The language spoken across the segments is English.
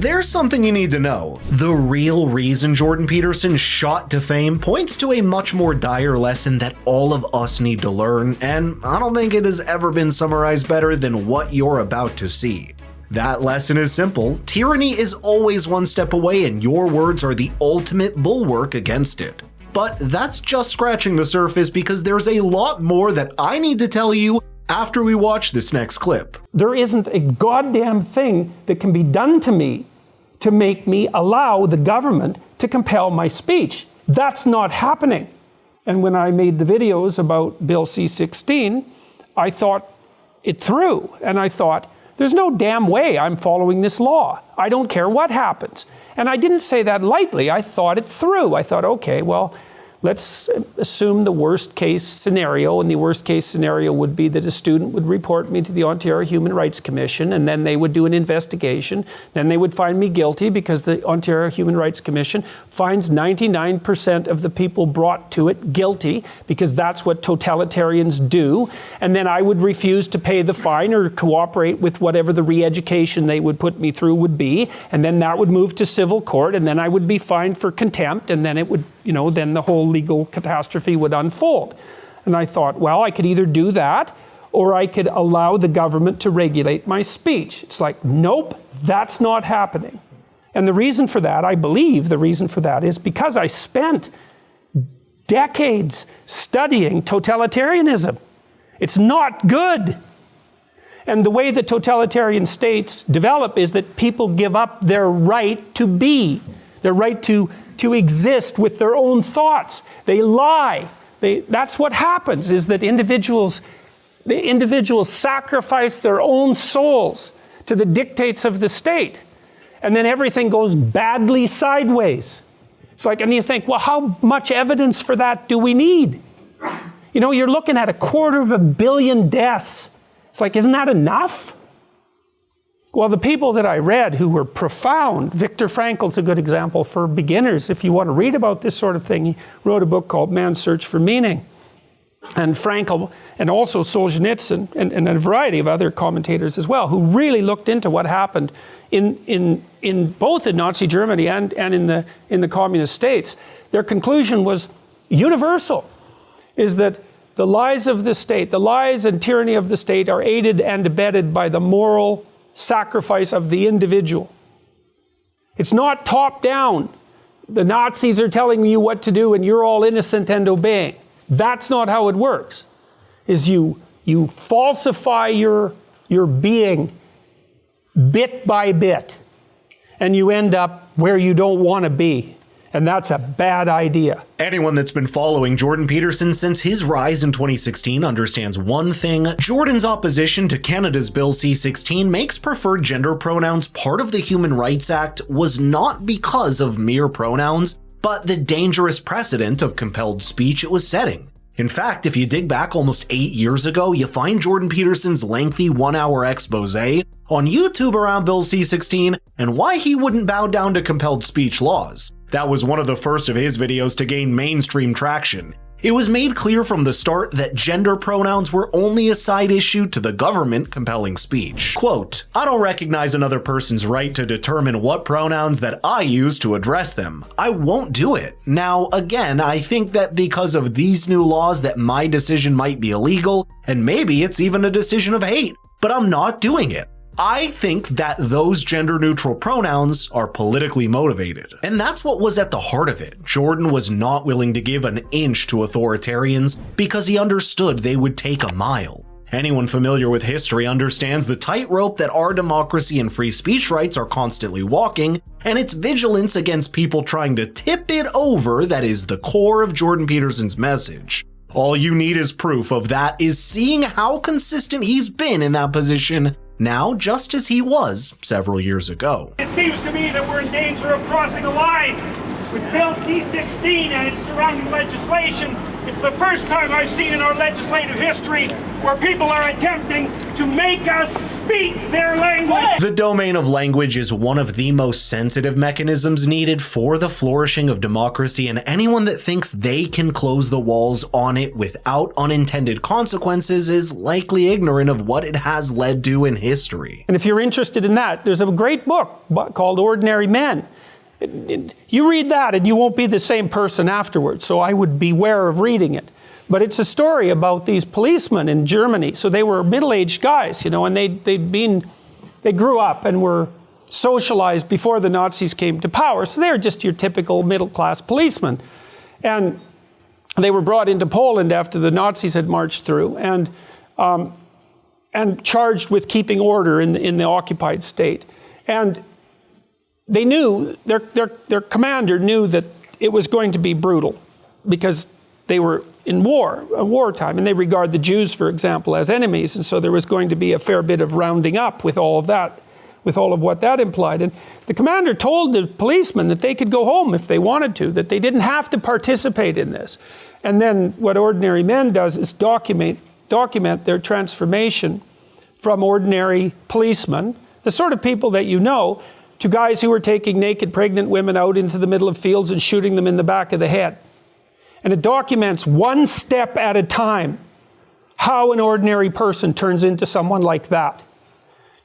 there's something you need to know. The real reason Jordan Peterson shot to fame points to a much more dire lesson that all of us need to learn, and I don't think it has ever been summarized better than what you're about to see. That lesson is simple: tyranny is always one step away, and your words are the ultimate bulwark against it. But that's just scratching the surface, because there's a lot more that I need to tell you after we watch this next clip. There isn't a goddamn thing that can be done to me to make me allow the government to compel my speech. That's not happening. And when I made the videos about Bill C-16, I thought it through, and I thought, there's no damn way I'm following this law. I don't care what happens. And I didn't say that lightly. I thought it through. I thought, okay, well, let's assume the worst case scenario, and the worst case scenario would be that a student would report me to the Ontario Human Rights Commission, and then they would do an investigation. Then they would find me guilty, because the Ontario Human Rights Commission finds 99% of the people brought to it guilty, because that's what totalitarians do. And then I would refuse to pay the fine or cooperate with whatever the re-education they would put me through would be. And then that would move to civil court, and then I would be fined for contempt, and then it would, then the whole legal catastrophe would unfold. And I thought, well, I could either do that, or I could allow the government to regulate my speech. It's like, nope, that's not happening. And the reason for that, I believe the reason for that, is because I spent decades studying totalitarianism. It's not good. And the way that totalitarian states develop is that people give up their right to be, their right to exist with their own thoughts. They lie. That's what happens, is that individuals sacrifice their own souls to the dictates of the state. And then everything goes badly sideways. It's like, and you think, well, how much evidence for that do we need? You're looking at 250 million deaths. It's like, isn't that enough? Well, the people that I read who were profound, Viktor Frankl's a good example for beginners. If you want to read about this sort of thing, he wrote a book called Man's Search for Meaning. And Frankl, and also Solzhenitsyn, and a variety of other commentators as well, who really looked into what happened in both in Nazi Germany and in the communist states. Their conclusion was universal, is that the lies of the state, the lies and tyranny of the state, are aided and abetted by the moral sacrifice of the individual. It's not top down. The Nazis are telling you what to do and you're all innocent and obeying. That's not how it works. Is you falsify your being bit by bit, and you end up where you don't want to be. And that's a bad idea. Anyone that's been following Jordan Peterson since his rise in 2016 understands one thing: Jordan's opposition to Canada's Bill C-16 makes preferred gender pronouns part of the Human Rights Act was not because of mere pronouns, but the dangerous precedent of compelled speech it was setting. In fact, if you dig back almost 8 years ago, you find Jordan Peterson's lengthy 1-hour expose on YouTube around Bill C-16 and why he wouldn't bow down to compelled speech laws. That was one of the first of his videos to gain mainstream traction. It was made clear from the start that gender pronouns were only a side issue to the government compelling speech. Quote, "I don't recognize another person's right to determine what pronouns that I use to address them. I won't do it. Now, again, I think that because of these new laws that my decision might be illegal, and maybe it's even a decision of hate, but I'm not doing it. I think that those gender-neutral pronouns are politically motivated." And that's what was at the heart of it. Jordan was not willing to give an inch to authoritarians because he understood they would take a mile. Anyone familiar with history understands the tightrope that our democracy and free speech rights are constantly walking, and it's vigilance against people trying to tip it over that is the core of Jordan Peterson's message. All you need as proof of that is seeing how consistent he's been in that position now, just as he was several years ago. It seems to me that we're in danger of crossing a line. With Bill C-16 and its surrounding legislation, It's the first time I've seen in our legislative history where people are attempting to make us speak their language. The domain of language is one of the most sensitive mechanisms needed for the flourishing of democracy, and anyone that thinks they can close the walls on it without unintended consequences is likely ignorant of what it has led to in history. And if you're interested in that, there's a great book called Ordinary Men. You read that and you won't be the same person afterwards, so I would beware of reading it. But it's a story about these policemen in Germany. So they were middle-aged guys, and they grew up and were socialized before the Nazis came to power. So they're just your typical middle-class policemen. And they were brought into Poland after the Nazis had marched through and charged with keeping order in the occupied state. And they knew, their commander knew that it was going to be brutal because they were in wartime, and they regard the Jews, for example, as enemies, and so there was going to be a fair bit of rounding up with all of that, with all of what that implied. And the commander told the policemen that they could go home if they wanted to, that they didn't have to participate in this. And then what Ordinary Men does is document their transformation from ordinary policemen, the sort of people that you know, to guys who were taking naked pregnant women out into the middle of fields and shooting them in the back of the head. And it documents one step at a time how an ordinary person turns into someone like that.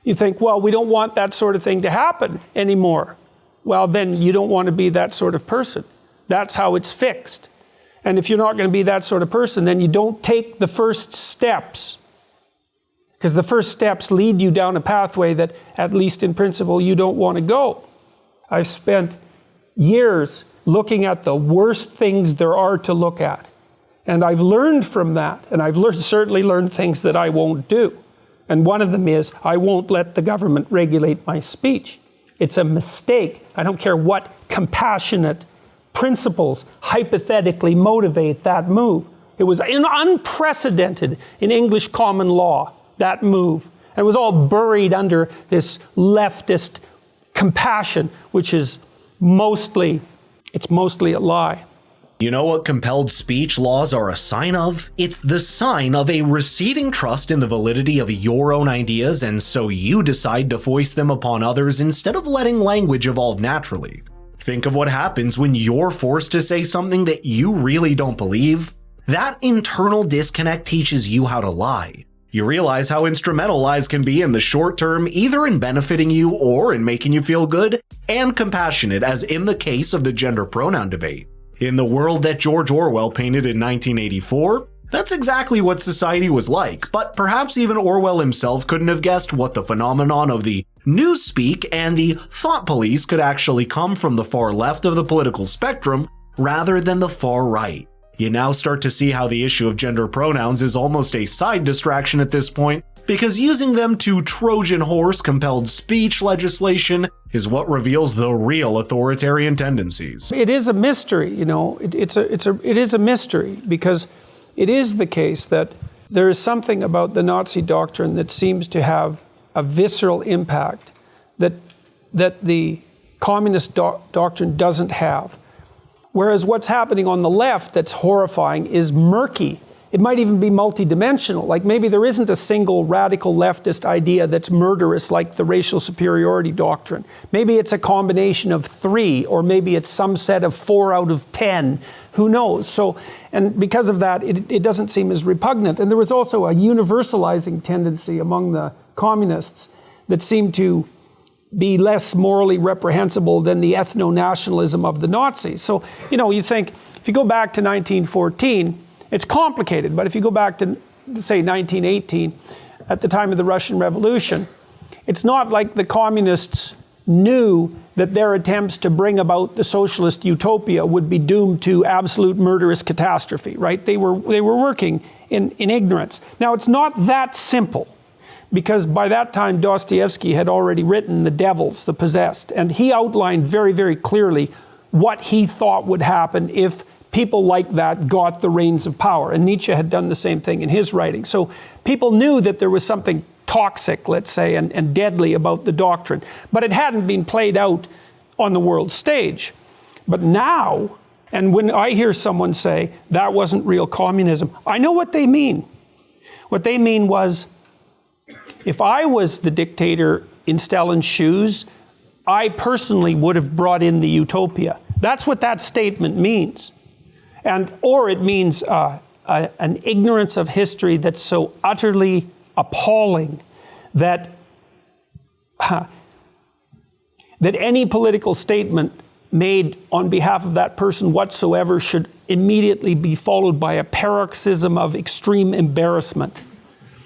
You think, well, we don't want that sort of thing to happen anymore. Well, then you don't want to be that sort of person. That's how it's fixed. And if you're not going to be that sort of person, then you don't take the first steps. Because the first steps lead you down a pathway that, at least in principle, you don't want to go. I've spent years looking at the worst things there are to look at. And I've learned from that. And I've certainly learned things that I won't do. And one of them is, I won't let the government regulate my speech. It's a mistake. I don't care what compassionate principles hypothetically motivate that move. It was unprecedented in English common law, that move. And it was all buried under this leftist compassion, which is mostly a lie. You know what compelled speech laws are a sign of? It's the sign of a receding trust in the validity of your own ideas, and so you decide to voice them upon others instead of letting language evolve naturally. Think of what happens when you're forced to say something that you really don't believe. That internal disconnect teaches you how to lie. You realize how instrumental lies can be in the short term, either in benefiting you or in making you feel good and compassionate, as in the case of the gender pronoun debate. In the world that George Orwell painted in 1984, that's exactly what society was like, but perhaps even Orwell himself couldn't have guessed what the phenomenon of the newspeak and the thought police could actually come from the far left of the political spectrum rather than the far right. You now start to see how the issue of gender pronouns is almost a side distraction at this point, because using them to Trojan horse compelled speech legislation is what reveals the real authoritarian tendencies. It is a mystery, it is a mystery, because it is the case that there is something about the Nazi doctrine that seems to have a visceral impact that the communist doctrine doesn't have. Whereas what's happening on the left that's horrifying is murky. It might even be multidimensional. Like maybe there isn't a single radical leftist idea that's murderous like the racial superiority doctrine. Maybe it's a combination of 3, or maybe it's some set of 4 out of 10. Who knows? So, and because of that, it doesn't seem as repugnant. And there was also a universalizing tendency among the communists that seemed to be less morally reprehensible than the ethno-nationalism of the Nazis. So, you think, if you go back to 1914, it's complicated, but if you go back to, say, 1918, at the time of the Russian Revolution, it's not like the communists knew that their attempts to bring about the socialist utopia would be doomed to absolute murderous catastrophe, right? They were working in ignorance. Now, it's not that simple, because by that time, Dostoevsky had already written The Devils, the Possessed, and he outlined very, very clearly what he thought would happen if people like that got the reins of power. And Nietzsche had done the same thing in his writing. So people knew that there was something toxic, let's say, and deadly about the doctrine, but it hadn't been played out on the world stage. But now, And when I hear someone say, that wasn't real communism, I know what they mean. What they mean was, if I was the dictator in Stalin's shoes, I personally would have brought in the utopia. That's what that statement means. Or it means an ignorance of history that's so utterly appalling that any political statement made on behalf of that person whatsoever should immediately be followed by a paroxysm of extreme embarrassment.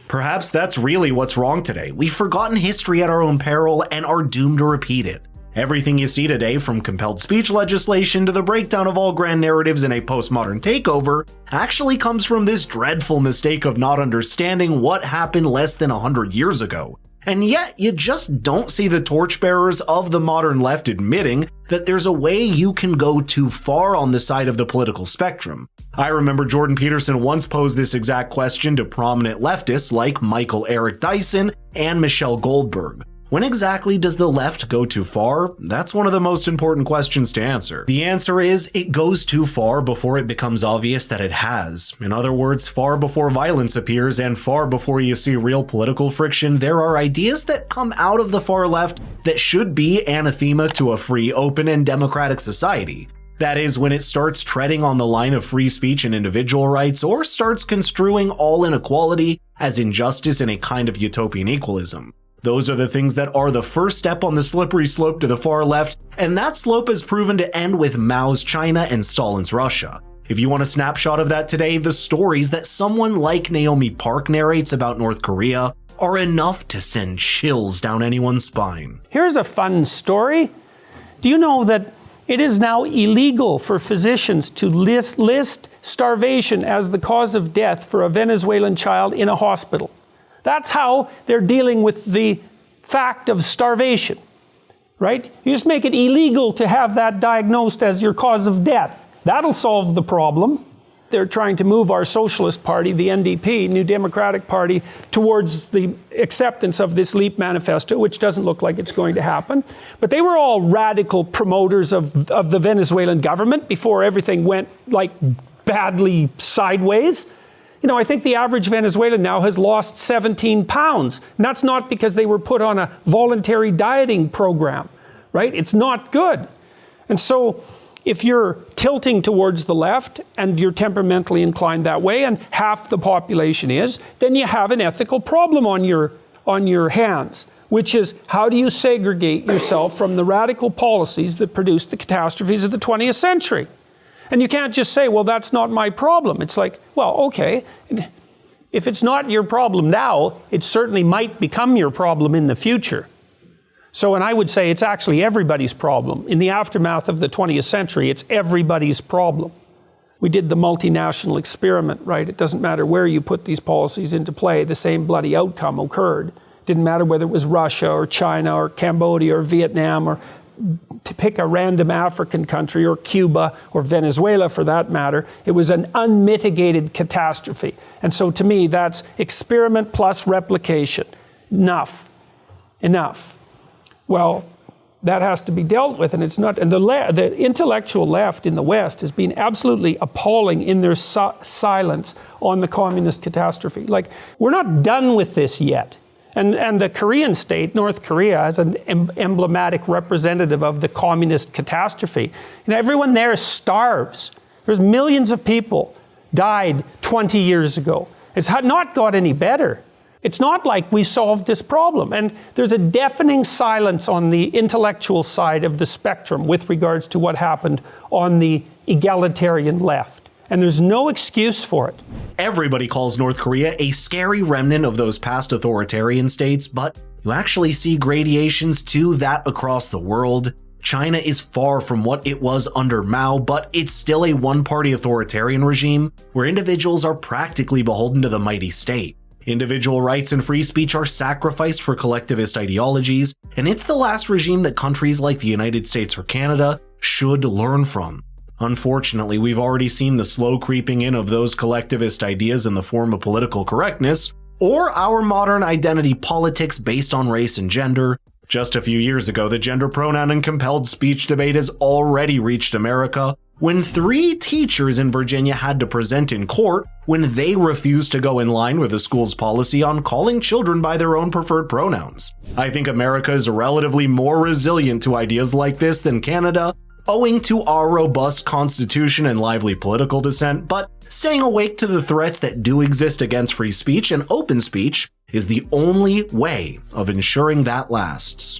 Perhaps that's really what's wrong today. We've forgotten history at our own peril and are doomed to repeat it. Everything you see today, from compelled speech legislation to the breakdown of all grand narratives in a postmodern takeover, actually comes from this dreadful mistake of not understanding what happened less than 100 years ago. And yet, you just don't see the torchbearers of the modern left admitting that there's a way you can go too far on the side of the political spectrum. I remember Jordan Peterson once posed this exact question to prominent leftists like Michael Eric Dyson and Michelle Goldberg. When exactly does the left go too far? That's one of the most important questions to answer. The answer is, it goes too far before it becomes obvious that it has. In other words, far before violence appears and far before you see real political friction, there are ideas that come out of the far left that should be anathema to a free, open, and democratic society. That is, when it starts treading on the line of free speech and individual rights, or starts construing all inequality as injustice and a kind of utopian equalism. Those are the things that are the first step on the slippery slope to the far left, and that slope has proven to end with Mao's China and Stalin's Russia. If you want a snapshot of that today, the stories that someone like Naomi Park narrates about North Korea are enough to send chills down anyone's spine. Here's a fun story. Do you know that it is now illegal for physicians to list starvation as the cause of death for a Venezuelan child in a hospital? That's how they're dealing with the fact of starvation, right? You just make it illegal to have that diagnosed as your cause of death. That'll solve the problem. They're trying to move our socialist party, the NDP, New Democratic Party, towards the acceptance of this LEAP manifesto, which doesn't look like it's going to happen. But they were all radical promoters of the Venezuelan government before everything went like badly sideways. You know, I think the average Venezuelan now has lost 17 pounds. And that's not because they were put on a voluntary dieting program, right? It's not good. And so if you're tilting towards the left and you're temperamentally inclined that way, and half the population is, then you have an ethical problem on your hands, which is, how do you segregate yourself from the radical policies that produced the catastrophes of the 20th century? And you can't just say, well, that's not my problem. It's like, well, okay, if it's not your problem now, it certainly might become your problem in the future. So, and I would say it's actually everybody's problem. In the aftermath of the 20th century, it's everybody's problem. We did the multinational experiment, right? It doesn't matter where you put these policies into play, the same bloody outcome occurred. Didn't matter whether it was Russia or China or Cambodia or Vietnam, or to pick a random African country, or Cuba or Venezuela for that matter. It was an unmitigated catastrophe. And so to me, that's experiment plus replication. Enough. Well, that has to be dealt with, and it's not. And the intellectual left in the West has been absolutely appalling in their silence on the communist catastrophe. Like, we're not done with this yet. And the Korean state, North Korea, as an emblematic representative of the communist catastrophe, and everyone there starves. There's millions of people died 20 years ago. It's not got any better. It's not like we solved this problem. And there's a deafening silence on the intellectual side of the spectrum with regards to what happened on the egalitarian left. And there's no excuse for it. Everybody calls North Korea a scary remnant of those past authoritarian states, but you actually see gradations to that across the world. China is far from what it was under Mao, but it's still a one-party authoritarian regime where individuals are practically beholden to the mighty state. Individual rights and free speech are sacrificed for collectivist ideologies, and it's the last regime that countries like the United States or Canada should learn from. Unfortunately, we've already seen the slow creeping in of those collectivist ideas in the form of political correctness, or our modern identity politics based on race and gender. Just a few years ago, the gender pronoun and compelled speech debate has already reached America, when 3 teachers in Virginia had to present in court when they refused to go in line with the school's policy on calling children by their own preferred pronouns. I think America is relatively more resilient to ideas like this than Canada, owing to our robust constitution and lively political dissent, but staying awake to the threats that do exist against free speech and open speech is the only way of ensuring that lasts.